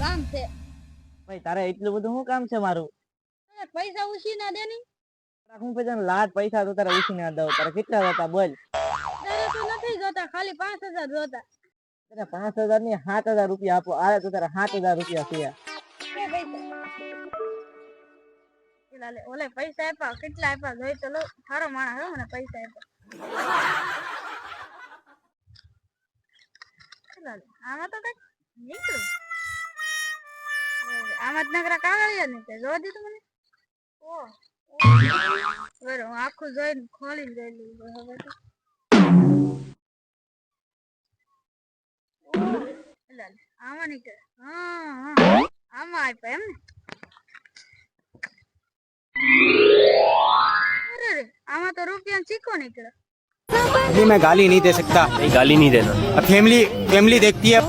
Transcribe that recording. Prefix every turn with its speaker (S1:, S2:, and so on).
S1: કામ છે
S2: ભાઈ તારે એટલું બધું શું કામ છે મારું?
S1: પૈસા ઉછી ના દે ની.
S2: હું પછી લાખ પૈસા તો તારે ઉછી ના દઉં. તારે કેટલા હતા બોલ?
S1: તારે તો નથી જોતા, ખાલી 5000 જોતા.
S2: તારે 5000 ની 7000 રૂપિયા આપો. આ તો તારે 7000 રૂપિયા થયા.
S1: ઓલે પૈસા આપ્યા, કેટલા આપ્યા જોઈ તો લો. સારો માણસ હો, મને પૈસા આપ્યા. આમાં તો કઈક નીકળ્યું. આમાં જ નકરા કાગળિયા નીકળે. જોવા દીધું મને. બરો હું આખું જોઈને ખોલીને જોઈ લીધું હવે તો. આમાં નીકળે. હા આમાં આપ્યા એમ ને. अरे आमा तो रुपया चीको निकला।
S3: अभी मैं गाली नहीं दे सकता।
S4: नहीं गाली नहीं देना।
S3: अब फैमिली देखती है।